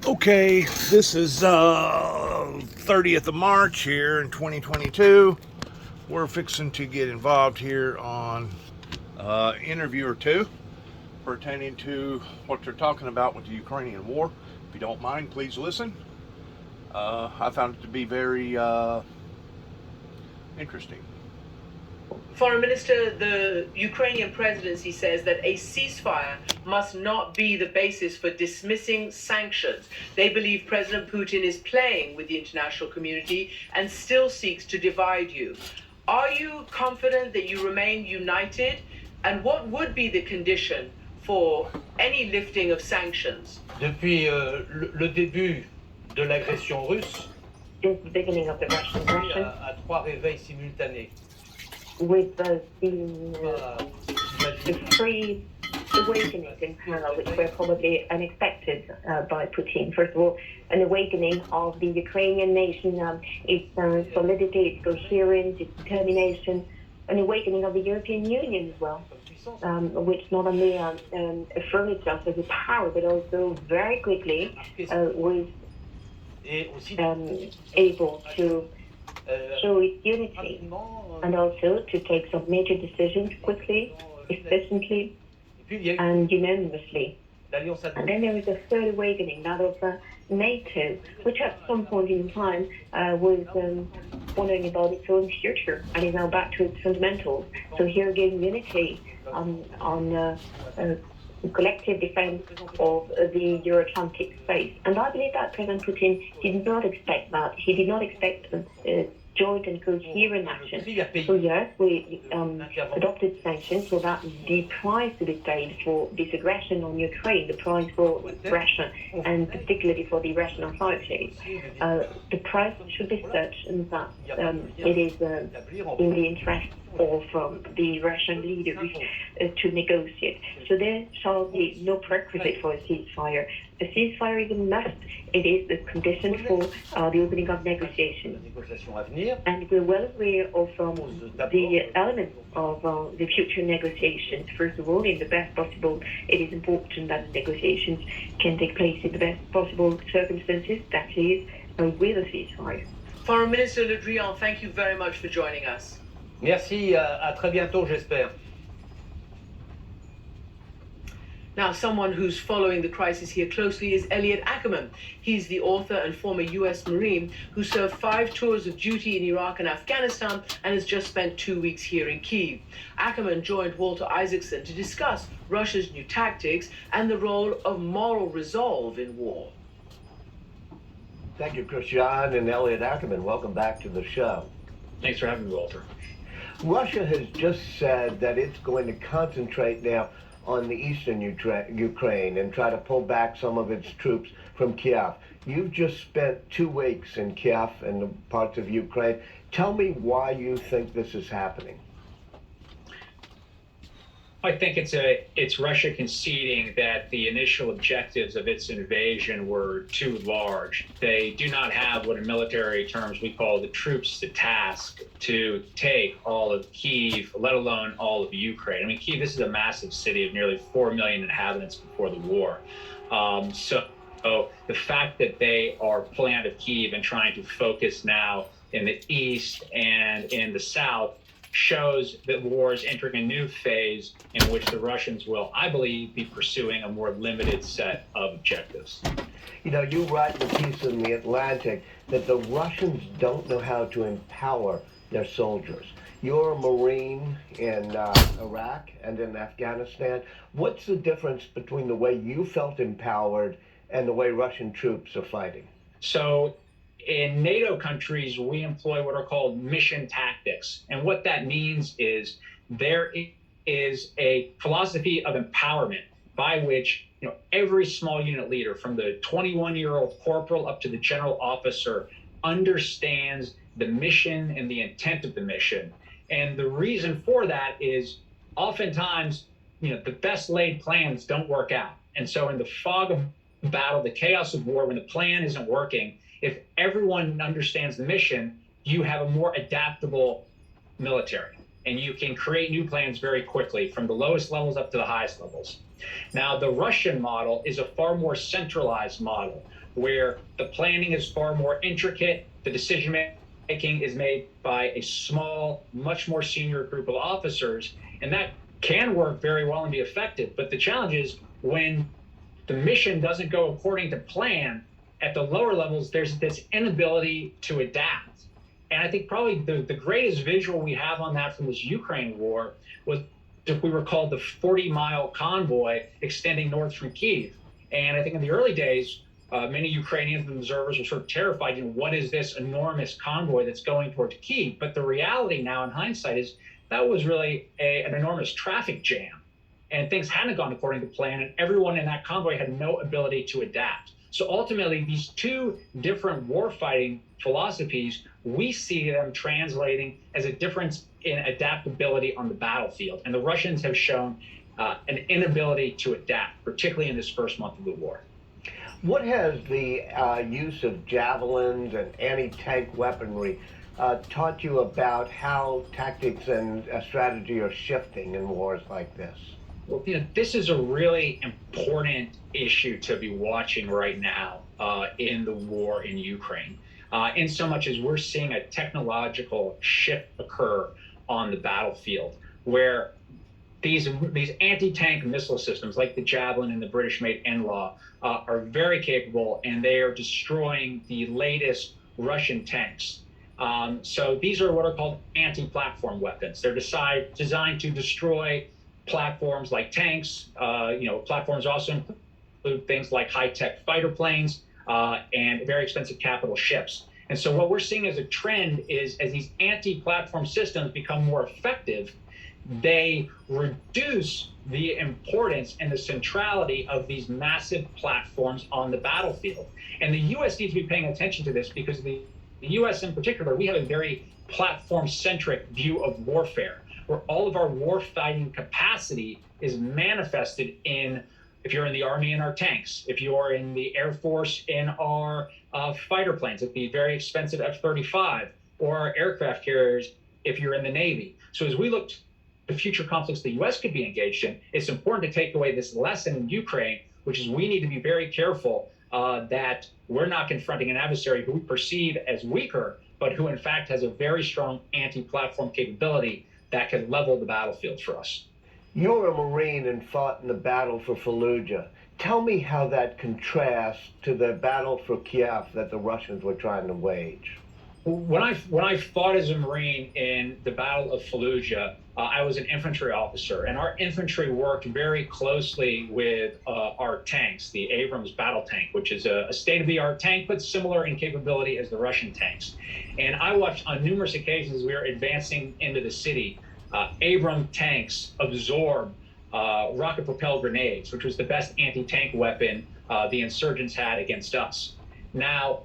Okay, this is 30th of March here in 2022. We're fixing to get involved here on interview or two pertaining to what they're talking about with the Ukrainian war. If you don't mind, please listen. I found it to be very interesting. Foreign Minister, the Ukrainian presidency says that a ceasefire must not be the basis for dismissing sanctions. They believe President Putin is playing with the international community and still seeks to divide you. Are you confident that you remain united? And what would be the condition for any lifting of sanctions? Depuis le début de l'agression russe, since the beginning of the Russian aggression, à trois réveils simultanés. With the three awakenings in parallel, which were probably unexpected by Putin. First of all, an awakening of the Ukrainian nation, its solidity, its coherence, its determination, an awakening of the European Union as well, which not only affirmed itself as a power, but also very quickly was able to show its unity and also to take some major decisions quickly, efficiently, and unanimously. And then there was a third awakening, that of NATO, which at some point in time was wondering about its own future and is now back to its fundamentals. So here again, unity on collective defense of the Euro-Atlantic space. And I believe that President Putin did not expect that. He did not expect joint and coherent action. So yes, we adopted sanctions so that the price to be paid for this aggression on Ukraine, the price for Russia, and particularly for the Russian authorities, the price should be such that it is in the interest of the Russian leaders to negotiate. So there shall be no prerequisite for a ceasefire. A ceasefire is a must. It is the condition for the opening of negotiations. And we're well aware of the elements of the future negotiations. First of all, in the best possible, it is important that the negotiations can take place in the best possible circumstances, that is, with a ceasefire. Foreign Minister Le Drian, thank you very much for joining us. Merci, à très bientôt, j'espère. Now, someone who's following the crisis here closely is Elliot Ackerman. He's the author and former U.S. Marine who served 5 tours of duty in Iraq and Afghanistan and has just spent 2 weeks here in Kyiv. Ackerman joined Walter Isaacson to discuss Russia's new tactics and the role of moral resolve in war. Thank you, Christian and Elliot Ackerman. Welcome back to the show. Thanks for having me, Walter. Russia has just said that it's going to concentrate now on the eastern Ukraine and try to pull back some of its troops from Kiev. You've just spent 2 weeks in Kiev and the parts of Ukraine. Tell me why you think this is happening. I think it's Russia conceding that the initial objectives of its invasion were too large. They do not have what in military terms we call the troops to task to take all of Kyiv, let alone all of Ukraine. I mean, Kyiv, this is a massive city of nearly 4 million inhabitants before the war. So the fact that they are pulling out of Kyiv and trying to focus now in the east and in the south shows that war is entering a new phase in which the Russians will, I believe, be pursuing a more limited set of objectives. You know, you write in the piece in The Atlantic that the Russians don't know how to empower their soldiers. You're a Marine in Iraq and in Afghanistan. What's the difference between the way you felt empowered and the way Russian troops are fighting? So in NATO countries, we employ what are called mission tactics. And what that means is there is a philosophy of empowerment by which every small unit leader, from the 21-year-old corporal up to the general officer, understands the mission and the intent of the mission. And the reason for that is oftentimes, the best laid plans don't work out. And so in the fog of battle, the chaos of war, when the plan isn't working, if everyone understands the mission, you have a more adaptable military. and you can create new plans very quickly from the lowest levels up to the highest levels. Now, the Russian model is a far more centralized model where the planning is far more intricate, the decision making is made by a small, much more senior group of officers, and that can work very well and be effective. But the challenge is when the mission doesn't go according to plan, at the lower levels, there's this inability to adapt. And I think probably the greatest visual we have on that from this Ukraine war was, if we recall, the 40-mile convoy extending north from Kyiv. And I think in the early days, many Ukrainians and observers were sort of terrified, what is this enormous convoy that's going towards Kyiv? But the reality now in hindsight is that was really an enormous traffic jam. And things hadn't gone according to plan, and everyone in that convoy had no ability to adapt. So ultimately, these two different warfighting philosophies, we see them translating as a difference in adaptability on the battlefield. And the Russians have shown an inability to adapt, particularly in this first month of the war. What has the use of javelins and anti-tank weaponry taught you about how tactics and strategy are shifting in wars like this? Well, this is a really important issue to be watching right now in the war in Ukraine, in so much as we're seeing a technological shift occur on the battlefield, where these anti-tank missile systems, like the Javelin and the British-made NLAW, are very capable, and they are destroying the latest Russian tanks. So these are what are called anti-platform weapons. They're designed to destroy platforms like tanks. Platforms also include things like high-tech fighter planes and very expensive capital ships. And so what we're seeing as a trend is, as these anti-platform systems become more effective, they reduce the importance and the centrality of these massive platforms on the battlefield. And the U.S. needs to be paying attention to this, because the U.S. in particular, we have a very platform-centric view of warfare, where all of our warfighting capacity is manifested in, if you're in the Army, in our tanks, if you are in the Air Force, in our fighter planes, like the very expensive F-35, or our aircraft carriers, if you're in the Navy. So as we look to the future conflicts the U.S. could be engaged in, it's important to take away this lesson in Ukraine, which is we need to be very careful that we're not confronting an adversary who we perceive as weaker, but who in fact has a very strong anti-platform capability that can level the battlefield for us. You're a Marine and fought in the battle for Fallujah. Tell me how that contrasts to the battle for Kiev that the Russians were trying to wage. When I fought as a Marine in the Battle of Fallujah, I was an infantry officer, and our infantry worked very closely with our tanks, the Abrams battle tank, which is a state-of-the-art tank, but similar in capability as the Russian tanks. And I watched on numerous occasions we were advancing into the city, Abrams tanks absorb rocket-propelled grenades, which was the best anti-tank weapon the insurgents had against us. Now,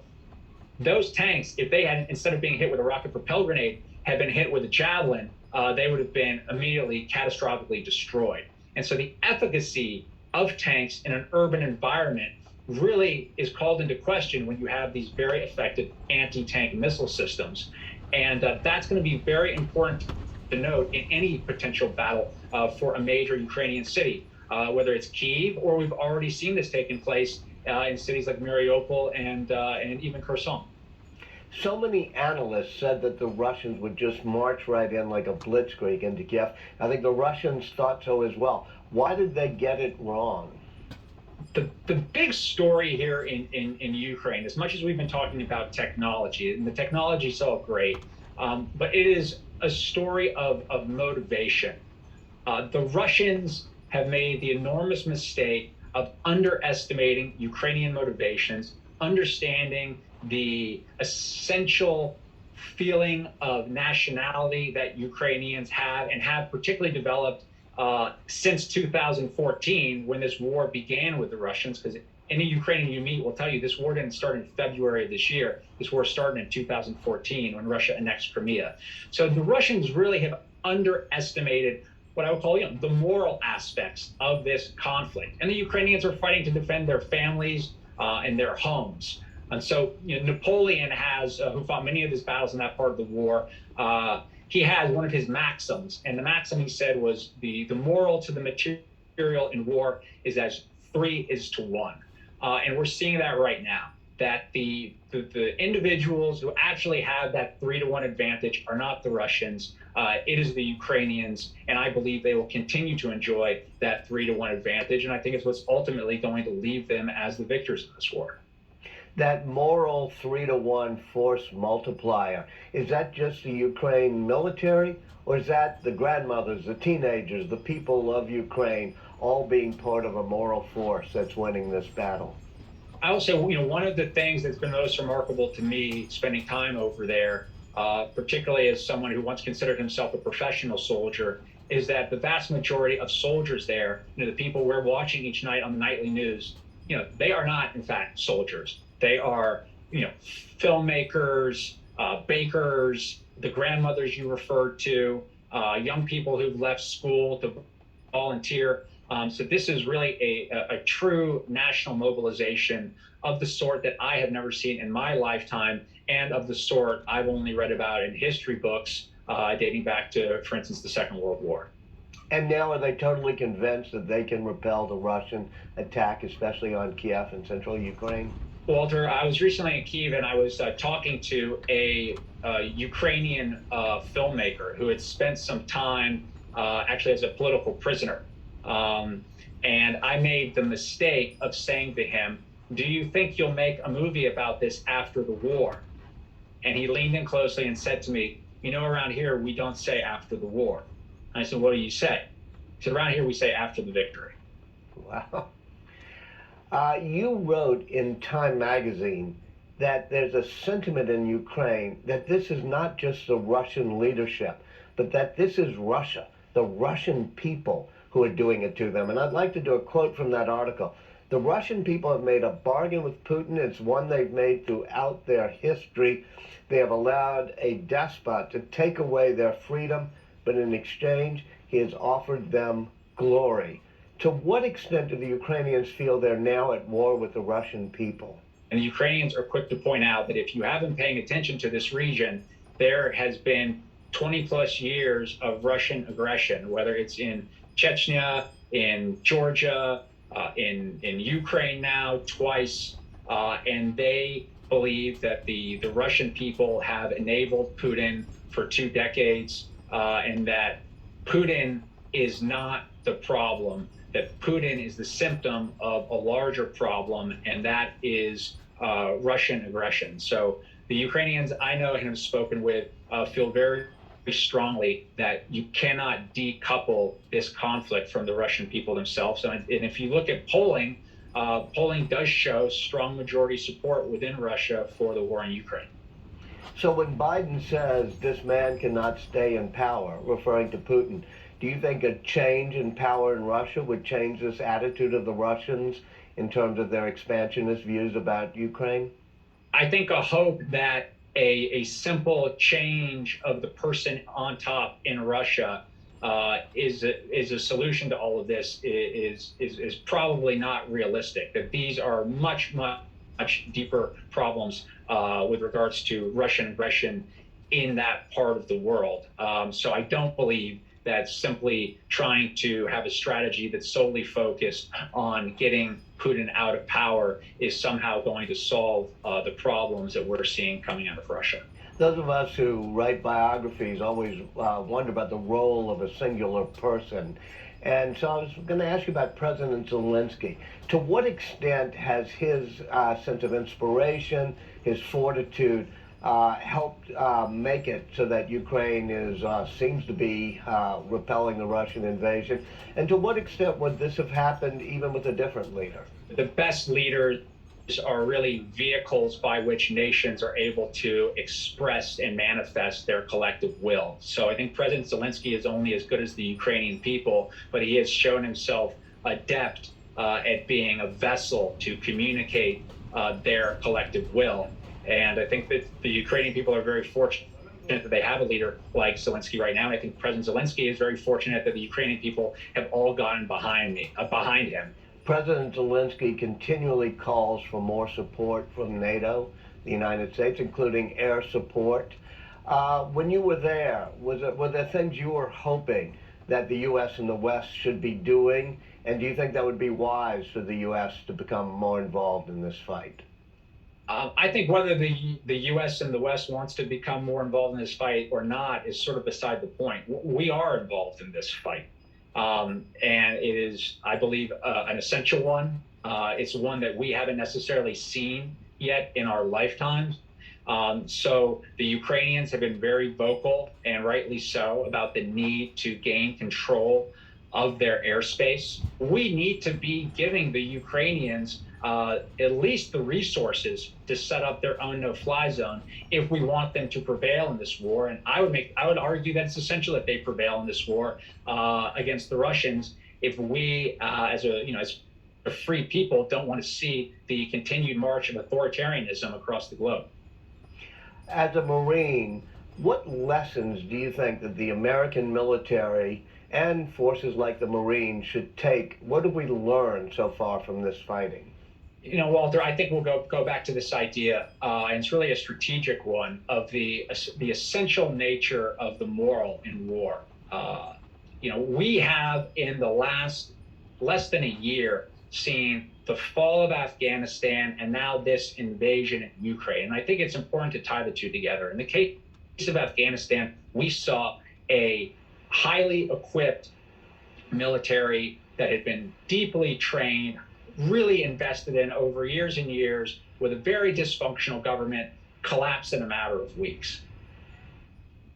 those tanks, if they had, instead of being hit with a rocket-propelled grenade, had been hit with a javelin, they would have been immediately catastrophically destroyed. And so the efficacy of tanks in an urban environment really is called into question when you have these very effective anti-tank missile systems. And that's going to be very important to note in any potential battle for a major Ukrainian city, whether it's Kyiv, or we've already seen this taking place in cities like Mariupol and even Kherson. So many analysts said that the Russians would just march right in like a blitzkrieg into Kiev. I think the Russians thought so as well. Why did they get it wrong? The big story here in Ukraine, as much as we've been talking about technology, and the technology is all great, but it is a story of motivation. The Russians have made the enormous mistake of underestimating Ukrainian motivations, understanding the essential feeling of nationality that Ukrainians have, and have particularly developed since 2014, when this war began with the Russians, because any Ukrainian you meet will tell you this war didn't start in February of this year. This war started in 2014 when Russia annexed Crimea. So the Russians really have underestimated what I would call, the moral aspects of this conflict. And the Ukrainians are fighting to defend their families and their homes. And so, Napoleon has, who fought many of his battles in that part of the war, he has one of his maxims, and the maxim he said was the moral to the material in war is as 3 is to 1. And we're seeing that right now, that the individuals who actually have that 3 to 1 advantage are not the Russians. It is the Ukrainians, and I believe they will continue to enjoy that 3 to 1 advantage, and I think it's what's ultimately going to leave them as the victors in this war. That moral 3 to 1 force multiplier, is that just the Ukraine military, or is that the grandmothers, the teenagers, the people of Ukraine, all being part of a moral force that's winning this battle? I will say, one of the things that's been most remarkable to me spending time over there, particularly as someone who once considered himself a professional soldier, is that the vast majority of soldiers there, the people we're watching each night on the nightly news, they are not, in fact, soldiers. They are, filmmakers, bakers, the grandmothers you referred to, young people who've left school to volunteer. So this is really a true national mobilization of the sort that I have never seen in my lifetime, and of the sort I've only read about in history books dating back to, for instance, the Second World War. And now are they totally convinced that they can repel the Russian attack, especially on Kiev and central Ukraine? Walter, I was recently in Kiev, and I was talking to a Ukrainian filmmaker who had spent some time actually as a political prisoner. And I made the mistake of saying to him, "Do you think you'll make a movie about this after the war?" And he leaned in closely and said to me, "Around here, we don't say after the war." And I said, "What do you say?" He said, "Around here, we say after the victory." Wow. You wrote in Time magazine that there's a sentiment in Ukraine that this is not just the Russian leadership, but that this is Russia, the Russian people who are doing it to them. And I'd like to do a quote from that article. "The Russian people have made a bargain with Putin. It's one they've made throughout their history. They have allowed a despot to take away their freedom, but in exchange, he has offered them glory." To what extent do the Ukrainians feel they're now at war with the Russian people? And the Ukrainians are quick to point out that if you have been paying attention to this region, there has been 20 plus years of Russian aggression, whether it's in Chechnya, in Georgia, in Ukraine now twice, and they believe that the Russian people have enabled Putin for 2 decades, and that Putin is not the problem, that Putin is the symptom of a larger problem, and that is Russian aggression. So the Ukrainians I know and have spoken with feel very strongly that you cannot decouple this conflict from the Russian people themselves. And if you look at polling, polling does show strong majority support within Russia for the war in Ukraine. So when Biden says this man cannot stay in power, referring to Putin, do you think a change in power in Russia would change this attitude of the Russians in terms of their expansionist views about Ukraine? I think a hope that a simple change of the person on top in Russia is a solution to all of this is probably not realistic. That these are much deeper problems with regards to Russian aggression in that part of the world. So I don't believe that simply trying to have a strategy that's solely focused on getting Putin out of power is somehow going to solve the problems that we're seeing coming out of Russia. Those of us who write biographies always wonder about the role of a singular person. And so I was going to ask you about President Zelensky. To what extent has his sense of inspiration, his fortitude, helped make it so that Ukraine seems to be repelling the Russian invasion? And to what extent would this have happened even with a different leader? The best leaders are really vehicles by which nations are able to express and manifest their collective will. So I think President Zelensky is only as good as the Ukrainian people, but he has shown himself adept at being a vessel to communicate their collective will. And I think that the Ukrainian people are very fortunate that they have a leader like Zelensky right now. And I think President Zelensky is very fortunate that the Ukrainian people have all gotten behind him. President Zelensky continually calls for more support from NATO, the United States, including air support. When you were there, were there things you were hoping that the U.S. and the West should be doing? And do you think that would be wise for the U.S. to become more involved in this fight? I think whether the U.S. and the West wants to become more involved in this fight or not is sort of beside the point. We are involved in this fight. And it is, I believe, an essential one. It's one that we haven't necessarily seen yet in our lifetimes. So the Ukrainians have been very vocal, and rightly so, about the need to gain control of their airspace. We need to be giving the Ukrainians at least the resources to set up their own no-fly zone if we want them to prevail in this war. And I would argue that it's essential that they prevail in this war against the Russians if we, as a free people, don't want to see the continued march of authoritarianism across the globe. As a Marine, what lessons do you think that the American military and forces like the Marines should take? What have we learned so far from this fighting? Walter, I think we'll go back to this idea, and it's really a strategic one, of the essential nature of the moral in war. We have, in the last less than a year, seen the fall of Afghanistan and now this invasion in Ukraine. And I think it's important to tie the two together. In the case of Afghanistan, we saw a highly equipped military that had been deeply trained, really invested in over years and years, with a very dysfunctional government, collapse in a matter of weeks.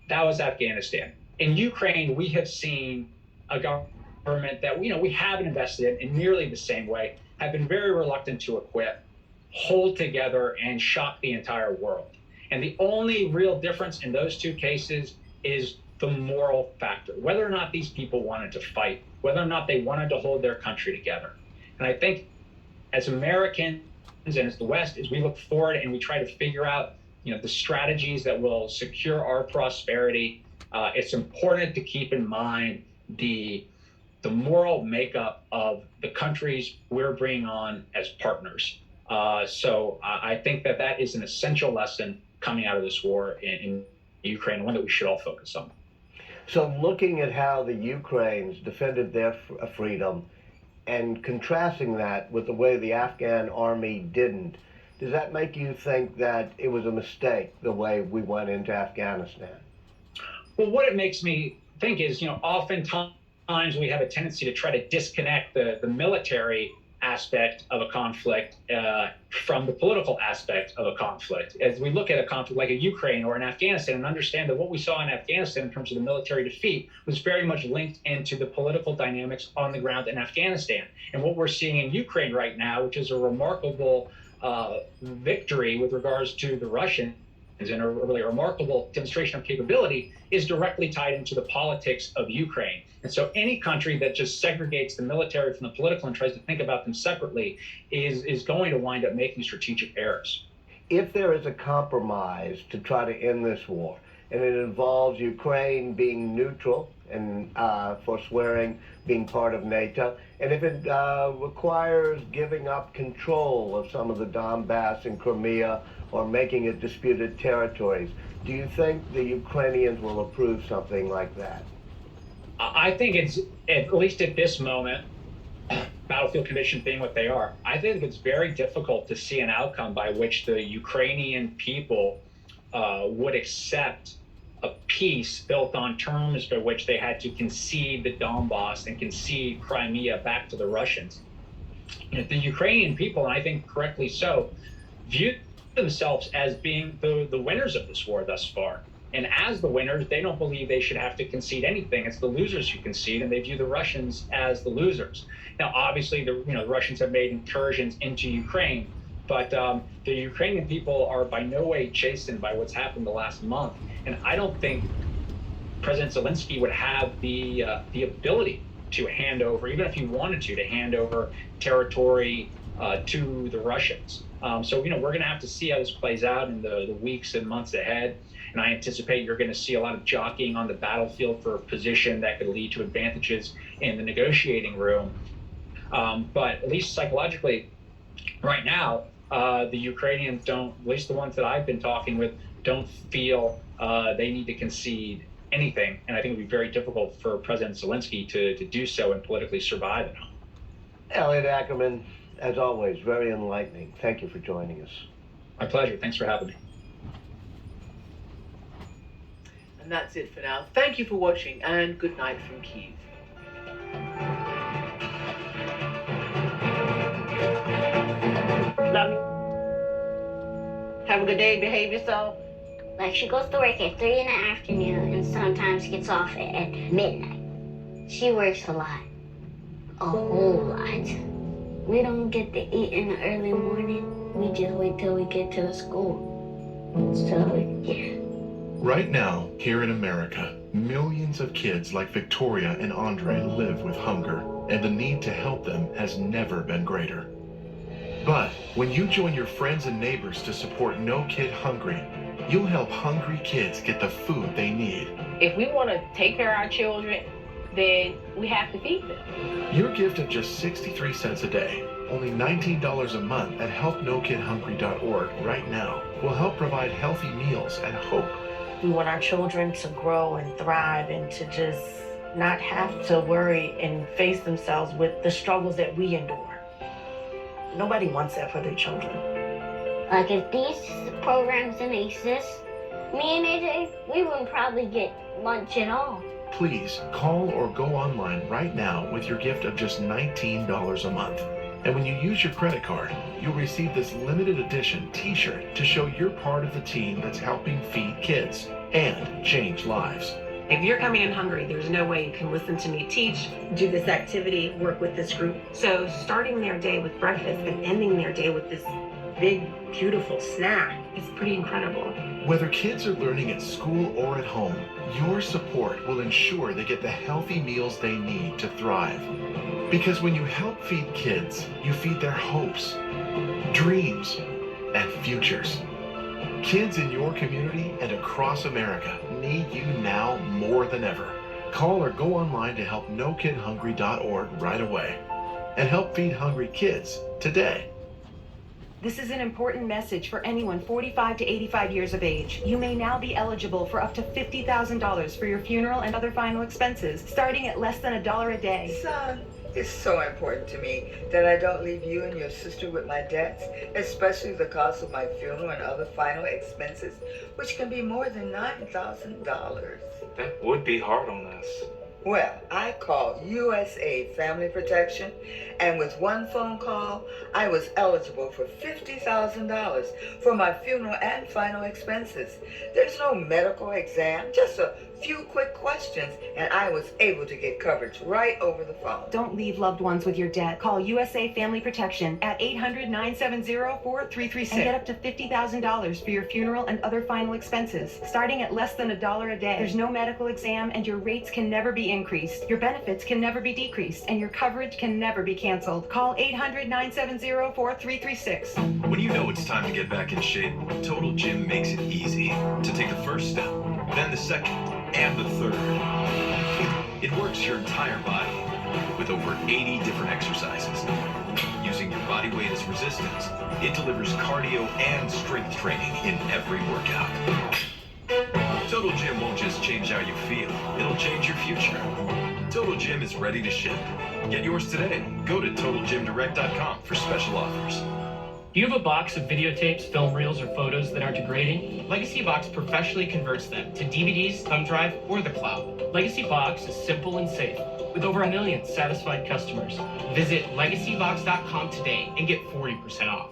That was Afghanistan. In Ukraine, we have seen a government that we haven't invested in nearly the same way, have been very reluctant to equip, hold together, and shock the entire world. And the only real difference in those two cases is the moral factor, whether or not these people wanted to fight, whether or not they wanted to hold their country together. And I think as Americans and as the West, as we look forward and we try to figure out the strategies that will secure our prosperity, it's important to keep in mind the moral makeup of the countries we're bringing on as partners. So I think that is an essential lesson coming out of this war in Ukraine, one that we should all focus on. So looking at how the Ukrainians defended their freedom and contrasting that with the way the Afghan army didn't, does that make you think that it was a mistake the way we went into Afghanistan? Well, what it makes me think is, oftentimes we have a tendency to try to disconnect the military aspect of a conflict from the political aspect of a conflict. As we look at a conflict like a Ukraine or in Afghanistan and understand that what we saw in Afghanistan in terms of the military defeat was very much linked into the political dynamics on the ground in Afghanistan. And what we're seeing in Ukraine right now, which is a remarkable victory with regards to the Russians, and a really remarkable demonstration of capability, is directly tied into the politics of Ukraine. And so any country that just segregates the military from the political and tries to think about them separately is going to wind up making strategic errors. If there is a compromise to try to end this war, and it involves Ukraine being neutral and forswearing being part of NATO, and if it requires giving up control of some of the Donbass and Crimea or making it disputed territories, do you think the Ukrainians will approve something like that? I think it's, at least at this moment, battlefield conditions being what they are, I think it's very difficult to see an outcome by which the Ukrainian people would accept a peace built on terms by which they had to concede the Donbass and concede Crimea back to the Russians. The Ukrainian people, and I think correctly so, view themselves as being the winners of this war thus far. And as the winners, they don't believe they should have to concede anything. It's the losers who concede, and they view the Russians as the losers. Now, obviously, the Russians have made incursions into Ukraine, but the Ukrainian people are by no way chastened by what's happened the last month. And I don't think President Zelensky would have the ability to hand over, even if he wanted to hand over territory to the Russians. So, we're going to have to see how this plays out in the weeks and months ahead. And I anticipate you're going to see a lot of jockeying on the battlefield for a position that could lead to advantages in the negotiating room. But at least psychologically, right now, the Ukrainians don't, at least the ones that I've been talking with, don't feel they need to concede anything. And I think it would be very difficult for President Zelensky to do so and politically survive at home. Elliot Ackerman, as always, very enlightening. Thank you for joining us. My pleasure. Thanks for having me. And that's it for now. Thank you for watching, and good night from Kyiv. Love you. Have a good day. Behave yourself. Like, she goes to work at 3 in the afternoon and sometimes gets off at midnight. She works a lot. A whole lot. We don't get to eat in the early morning. We just wait till we get to the school. So, yeah. Right now, here in America, millions of kids like Victoria and Andre live with hunger, and the need to help them has never been greater. But when you join your friends and neighbors to support No Kid Hungry, you'll help hungry kids get the food they need. If we want to take care of our children, then we have to feed them. Your gift of just 63 cents a day, only $19 a month at helpnokidhungry.org right now, will help provide healthy meals and hope. We want our children to grow and thrive and to just not have to worry and face themselves with the struggles that we endure. Nobody wants that for their children. Like, if these programs didn't exist, me and AJ, we wouldn't probably get lunch at all. Please call or go online right now with your gift of just $19 a month. And when you use your credit card, you'll receive this limited edition t-shirt to show you're part of the team that's helping feed kids and change lives. If you're coming in hungry, there's no way you can listen to me teach, do this activity, work with this group. So starting their day with breakfast and ending their day with this big, beautiful snack is pretty incredible. Whether kids are learning at school or at home, your support will ensure they get the healthy meals they need to thrive. Because when you help feed kids, you feed their hopes, dreams, and futures. Kids in your community and across America need you now more than ever. Call or go online to helpnokidhungry.org right away and help feed hungry kids today. This is an important message for anyone 45 to 85 years of age. You may now be eligible for up to $50,000 for your funeral and other final expenses, starting at less than $1 a day. Son, it's so important to me that I don't leave you and your sister with my debts, especially the cost of my funeral and other final expenses, which can be more than $9,000. That would be hard on us. Well, I called USA Family Protection, and with one phone call, I was eligible for $50,000 for my funeral and final expenses. There's no medical exam, just a few quick questions, and I was able to get coverage right over the phone. Don't leave loved ones with your debt. Call USA Family Protection at 800-970-4336 and get up to $50,000 for your funeral and other final expenses, starting at less than $1 a day. There's no medical exam, and your rates can never be increased. Your benefits can never be decreased, and your coverage can never be canceled. Call 800-970-4336. When you know it's time to get back in shape, Total Gym makes it easy to take the first step, then the second, and the third. It works your entire body with over 80 different exercises. Using your body weight as resistance, it delivers cardio and strength training in every workout. Total Gym won't just change how you feel, it'll change your future. Total Gym is ready to ship. Get yours today. Go to TotalGymDirect.com for special offers. Do you have a box of videotapes, film reels, or photos that are degrading? Legacy Box professionally converts them to DVDs, thumb drive, or the cloud. Legacy Box is simple and safe, with over 1 million satisfied customers. Visit LegacyBox.com today and get 40% off.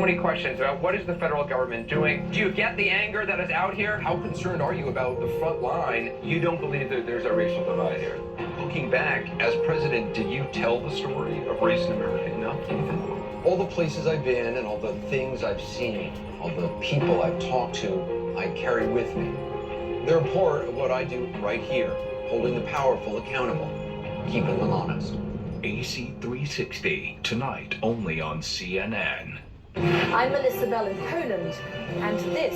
many questions about what is the federal government doing. Do you get the anger that is out here? How concerned are you about the front line? You don't believe that there's a racial divide here? Looking back, as president, did you tell the story of race in America enough, do you think? All the places I've been and all the things I've seen, all the people I've talked to, I carry with me. They're a part of what I do right here, holding the powerful accountable, keeping them honest. AC 360, tonight only on CNN. I'm Melissa Bell in Poland, and this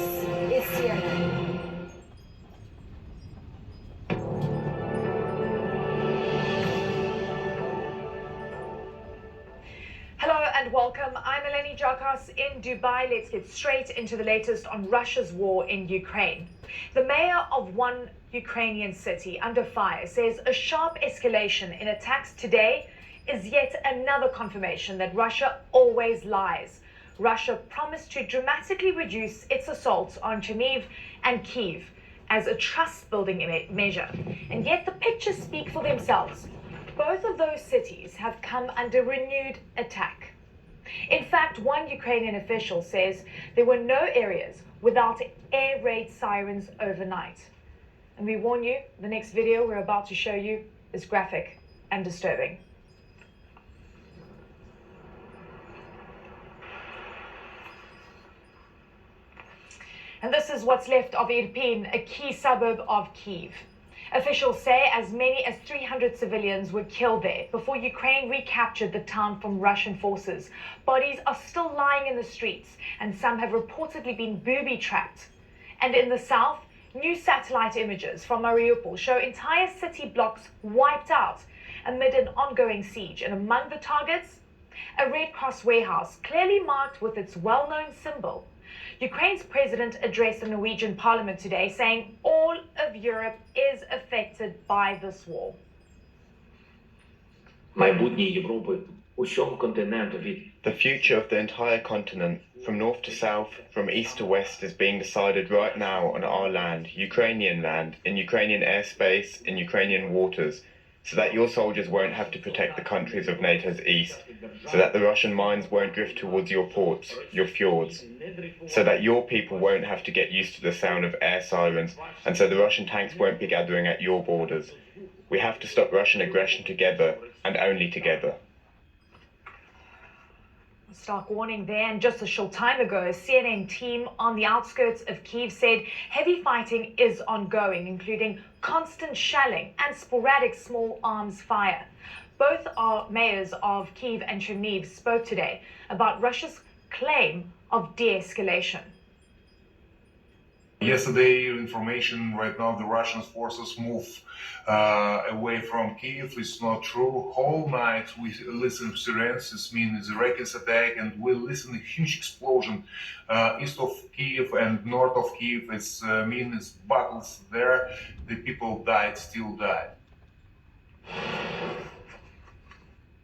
is CNN. Hello and welcome. I'm Eleni Jarkos in Dubai. Let's get straight into the latest on Russia's war in Ukraine. The mayor of one Ukrainian city under fire says a sharp escalation in attacks today is yet another confirmation that Russia always lies. Russia promised to dramatically reduce its assaults on Chernihiv and Kyiv as a trust-building measure. And yet the pictures speak for themselves. Both of those cities have come under renewed attack. In fact, one Ukrainian official says there were no areas without air raid sirens overnight. And we warn you, the next video we're about to show you is graphic and disturbing. And this is what's left of Irpin, a key suburb of Kyiv. Officials say as many as 300 civilians were killed there before Ukraine recaptured the town from Russian forces. Bodies are still lying in the streets, and some have reportedly been booby-trapped. And in the south, new satellite images from Mariupol show entire city blocks wiped out amid an ongoing siege. And among the targets, a Red Cross warehouse clearly marked with its well-known symbol. Ukraine's president addressed the Norwegian parliament today, saying all of Europe is affected by this war. The future of the entire continent, from north to south, from east to west, is being decided right now on our land, in Ukrainian airspace, in Ukrainian waters, so that your soldiers won't have to protect the countries of NATO's east, so that the Russian mines won't drift towards your ports, your fjords, so that your people won't have to get used to the sound of air sirens, and so the Russian tanks won't be gathering at your borders. We have to stop Russian aggression together, and only together. Stark warning there, and just a short time ago, a CNN team on the outskirts of Kyiv said heavy fighting is ongoing, including constant shelling and sporadic small arms fire. Both our mayors of Kyiv and Chernihiv spoke today about Russia's claim of de-escalation. Yesterday, information right now, the Russian forces move away from Kyiv. It's not true. Whole night we listen to sirens. This means it's a rocket attack, and we listen to a huge explosion east of Kyiv and north of Kyiv. It's means battles there. The people died, still died.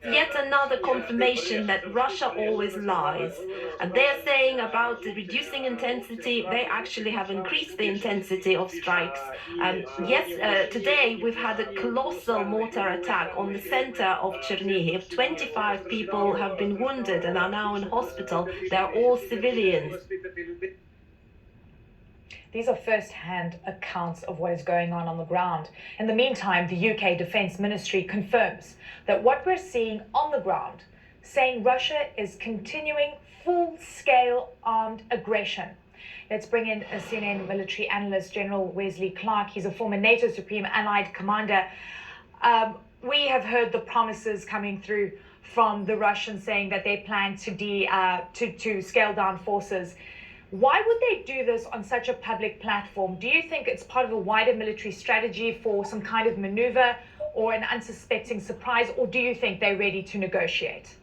Yet another confirmation that Russia always lies. And they're saying about the reducing intensity, they actually have increased the intensity of strikes. Today we've had a colossal mortar attack on the center of Chernihiv. 25 people have been wounded and are now in hospital. They're all civilians. These are first-hand accounts of what is going on the ground. In the meantime, the UK Defence Ministry confirms that what we're seeing on the ground, saying Russia is continuing full-scale armed aggression. Let's bring in a CNN military analyst, General Wesley Clark. He's a former NATO Supreme Allied Commander. We have heard the promises coming through from the Russians saying that they plan to scale down forces. Why would they do this on such a public platform? Do you think it's part of a wider military strategy for some kind of maneuver or an unsuspecting surprise, or do you think they're ready to negotiate?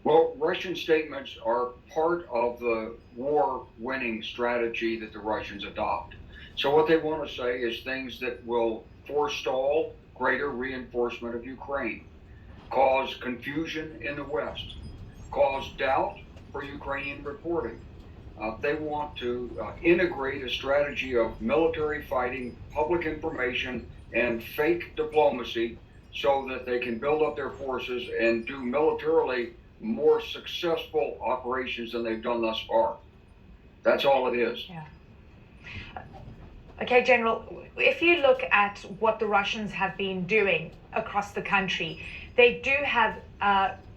Well, Russian statements are part of the war-winning strategy that the Russians adopt. So what they want to say is things that will forestall greater reinforcement of Ukraine, cause confusion in the West, cause doubt for Ukrainian reporting. They want to integrate a strategy of military fighting, public information, and fake diplomacy so that they can build up their forces and do militarily more successful operations than they've done thus far. That's all it is. Yeah. Okay, General, if you look at what the Russians have been doing across the country, they do have,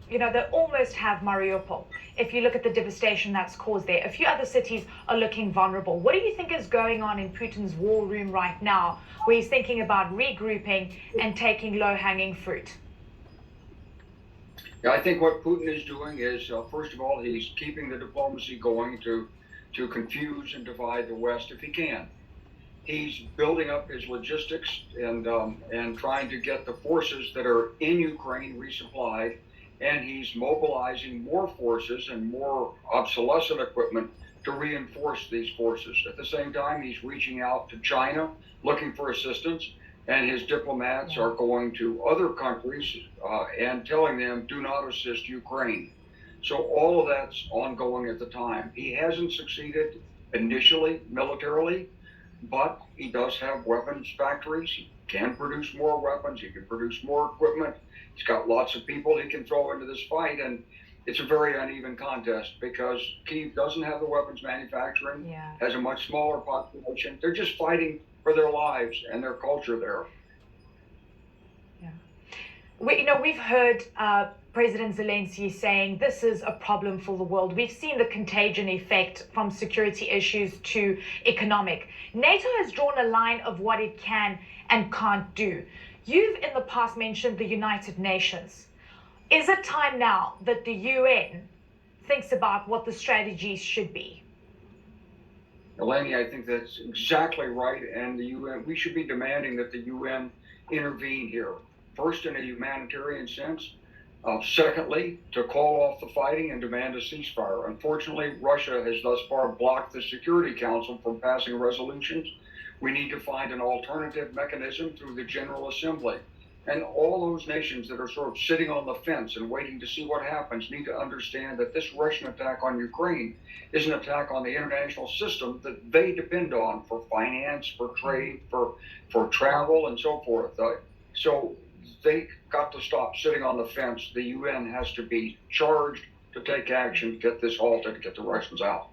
they almost have Mariupol. If you look at the devastation that's caused there, a few other cities are looking vulnerable. What do you think is going on in Putin's war room right now, where he's thinking about regrouping and taking low-hanging fruit? Yeah, I think what Putin is doing is, first of all, he's keeping the diplomacy going to confuse and divide the West if he can. He's building up his logistics and trying to get the forces that are in Ukraine resupplied, and he's mobilizing more forces and more obsolescent equipment to reinforce these forces. At the same time, he's reaching out to China looking for assistance, and his diplomats are going to other countries and telling them, do not assist Ukraine. So all of that's ongoing at the time. He hasn't succeeded initially militarily, but he does have weapons factories. He can produce more weapons. He can produce more equipment. He's got lots of people he can throw into this fight, and it's a very uneven contest because Kyiv doesn't have the weapons manufacturing, has a much smaller population. They're just fighting for their lives and their culture there. We've heard President Zelensky saying this is a problem for the world. We've seen the contagion effect from security issues to economic. NATO has drawn a line of what it can and can't do. You've in the past mentioned the United Nations. Is it time now that the UN thinks about what the strategies should be? Eleni, I think that's exactly right. And the UN, we should be demanding that the UN intervene here. First, in a humanitarian sense. Secondly, to call off the fighting and demand a ceasefire. Unfortunately, Russia has thus far blocked the Security Council from passing resolutions. We need to find an alternative mechanism through the General Assembly. And all those nations that are sort of sitting on the fence and waiting to see what happens need to understand that this Russian attack on Ukraine is an attack on the international system that they depend on for finance, for trade, for travel, and so forth. So they got to stop sitting on the fence. The UN has to be charged to take action to get this halted, to get the Russians out.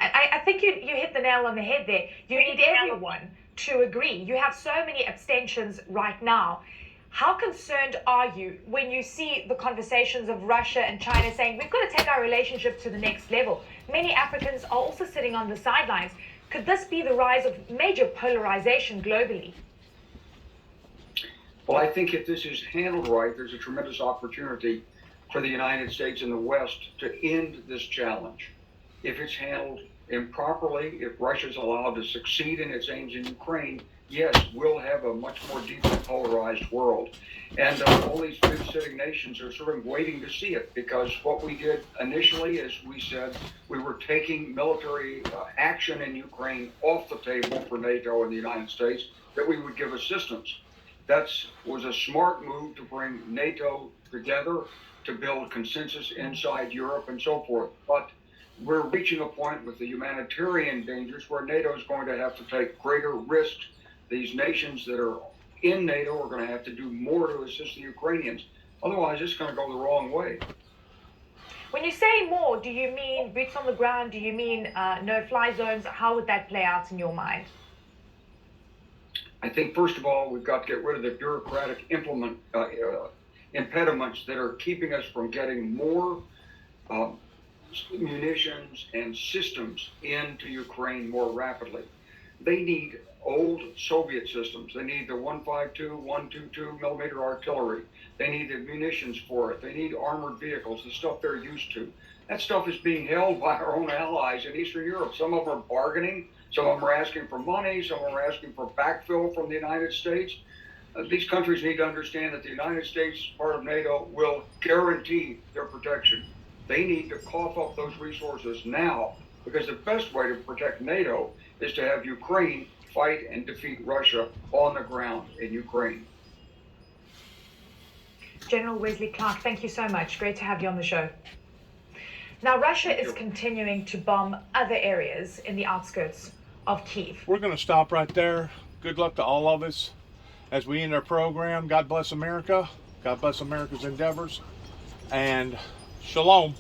I think you hit the nail on the head there. You need everyone to agree. You have so many abstentions right now. How concerned are you when you see the conversations of Russia and China saying, we've got to take our relationship to the next level? Many Africans are also sitting on the sidelines. Could this be the rise of major polarization globally? Well, I think if this is handled right, there's a tremendous opportunity for the United States and the West to end this challenge. If it's handled improperly, if Russia's allowed to succeed in its aims in Ukraine, yes, we'll have a much more deeply polarized world. And all these big sitting nations are sort of waiting to see it, because what we did initially is we said we were taking military action in Ukraine off the table for NATO and the United States, that we would give assistance. That was a smart move to bring NATO together, to build consensus inside Europe and so forth. But we're reaching a point with the humanitarian dangers where NATO is going to have to take greater risks. These nations that are in NATO are going to have to do more to assist the Ukrainians. Otherwise, it's going to go the wrong way. When you say more, do you mean boots on the ground? Do you mean no-fly zones? How would that play out in your mind? I think, first of all, we've got to get rid of the bureaucratic impediments that are keeping us from getting more munitions and systems into Ukraine more rapidly. They need old Soviet systems. They need the 152, 122 millimeter artillery. They need the munitions for it. They need armored vehicles, the stuff they're used to. That stuff is being held by our own allies in Eastern Europe. Some of them are bargaining. Some of them are asking for money. Some of them are asking for backfill from the United States. These countries need to understand that the United States, part of NATO, will guarantee their protection. They need to cough up those resources now, because the best way to protect NATO is to have Ukraine fight and defeat Russia on the ground in Ukraine. General Wesley Clark, thank you so much. Great to have you on the show. Now, Russia is continuing to bomb other areas in the outskirts of Kyiv. We're going to stop right there. Good luck to all of us as we end our program. God bless America. God bless America's endeavors. and shalom.